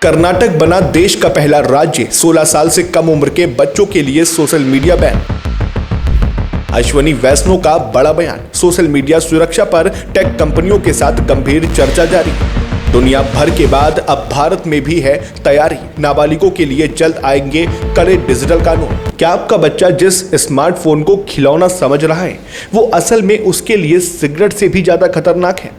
कर्नाटक बना देश का पहला राज्य 16 साल से कम उम्र के बच्चों के लिए सोशल मीडिया बैन। अश्वनी वैष्णव का बड़ा बयान। सोशल मीडिया सुरक्षा पर टेक कंपनियों के साथ गंभीर चर्चा जारी। दुनिया भर के बाद अब भारत में भी है तैयारी। नाबालिगों के लिए जल्द आएंगे कड़े डिजिटल कानून। क्या आपका बच्चा जिस स्मार्टफोन को खिलौना समझ रहा है वो असल में उसके लिए सिगरेट से भी ज्यादा खतरनाक है?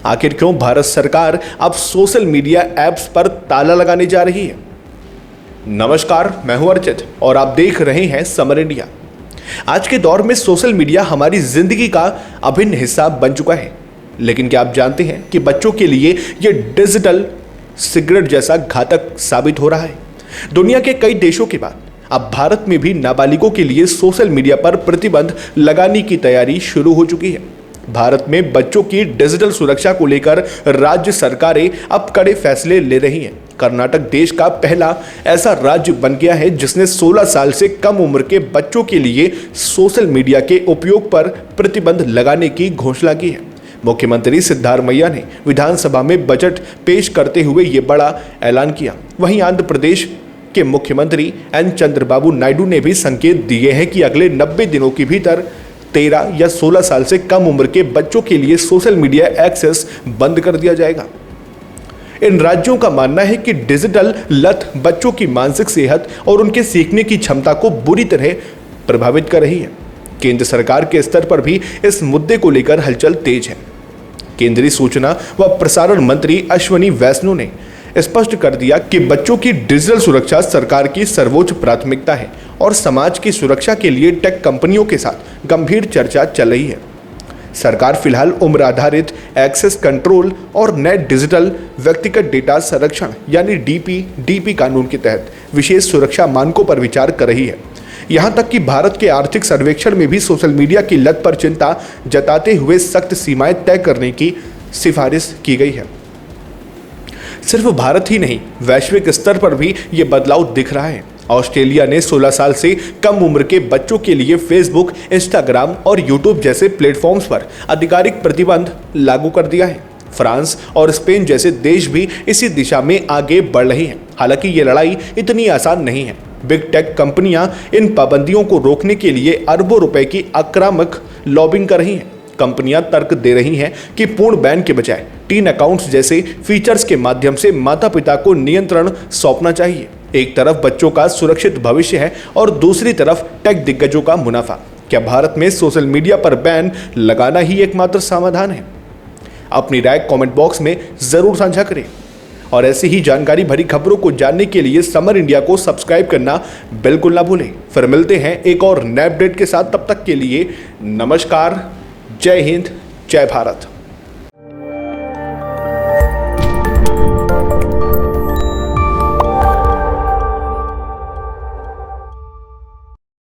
आखिर क्यों भारत सरकार अब सोशल मीडिया ऐप्स पर ताला लगाने जा रही है? नमस्कार, मैं हूं अर्चित और आप देख रहे हैं समर इंडिया। आज के दौर में सोशल मीडिया हमारी जिंदगी का अभिन्न हिस्सा बन चुका है, लेकिन क्या आप जानते हैं कि बच्चों के लिए यह डिजिटल सिगरेट जैसा घातक साबित हो रहा है? दुनिया के कई देशों के बाद अब भारत में भी नाबालिगों के लिए सोशल मीडिया पर प्रतिबंध लगाने की तैयारी शुरू हो चुकी है। भारत में बच्चों की डिजिटल सुरक्षा को लेकर राज्य सरकारें अब कड़े फैसले ले रही हैं। कर्नाटक देश का पहला ऐसा राज्य बन गया है जिसने 16 साल से कम उम्र के बच्चों के लिए सोशल मीडिया के उपयोग पर प्रतिबंध लगाने की घोषणा की है। मुख्यमंत्री सिद्धारमैया ने विधानसभा में बजट पेश करते हुए ये बड़ा ऐलान किया। वहीं आंध्र प्रदेश के मुख्यमंत्री एन चंद्रबाबू नायडू ने भी संकेत दिए हैं कि अगले 90 दिनों के भीतर 13 या 16 साल से कम उम्र के बच्चों के लिए सोशल मीडिया एक्सेस बंद कर दिया जाएगा। इन राज्यों का मानना है कि डिजिटल लत बच्चों की मानसिक सेहत और उनके सीखने की क्षमता को बुरी तरह प्रभावित कर रही है। केंद्र सरकार के स्तर पर भी इस मुद्दे को लेकर हलचल तेज है। केंद्रीय सूचना व प्रसारण मंत्री अश्वनी वैष्णव ने स्पष्ट कर दिया कि बच्चों की डिजिटल सुरक्षा सरकार की सर्वोच्च प्राथमिकता है और समाज की सुरक्षा के लिए टेक कंपनियों के साथ गंभीर चर्चा चल रही है। सरकार फिलहाल उम्र आधारित एक्सेस कंट्रोल और नेट डिजिटल व्यक्तिगत डेटा संरक्षण यानी डीपी कानून के तहत विशेष सुरक्षा मानकों पर विचार कर रही है। यहां तक कि भारत के आर्थिक सर्वेक्षण में भी सोशल मीडिया की लत पर चिंता जताते हुए सख्त सीमाएं तय करने की सिफारिश की गई है। सिर्फ भारत ही नहीं, वैश्विक स्तर पर भी ये बदलाव दिख रहा है। ऑस्ट्रेलिया ने 16 साल से कम उम्र के बच्चों के लिए फेसबुक, इंस्टाग्राम और यूट्यूब जैसे प्लेटफॉर्म्स पर आधिकारिक प्रतिबंध लागू कर दिया है। फ्रांस और स्पेन जैसे देश भी इसी दिशा में आगे बढ़ रहे हैं। हालांकि ये लड़ाई इतनी आसान नहीं है। बिग टेक कंपनियां इन पाबंदियों को रोकने के लिए अरबों रुपए की आक्रामक लॉबिंग कर रही हैं। कंपनियां तर्क दे रही हैं कि पूर्ण बैन के बजाय टीन अकाउंट्स जैसे फीचर्स के माध्यम से माता पिता को नियंत्रण सौंपना चाहिए। एक तरफ बच्चों का सुरक्षित भविष्य है और दूसरी तरफ टेक दिग्गजों का मुनाफा। क्या भारत में सोशल मीडिया पर बैन लगाना ही एकमात्र समाधान है? अपनी राय कमेंट बॉक्स में जरूर साझा करें और ऐसी ही जानकारी भरी खबरों को जानने के लिए समर इंडिया को सब्सक्राइब करना बिल्कुल ना भूलें। फिर मिलते हैं एक और नए अपडेट के साथ। तब तक के लिए नमस्कार, जय हिंद, जय भारत।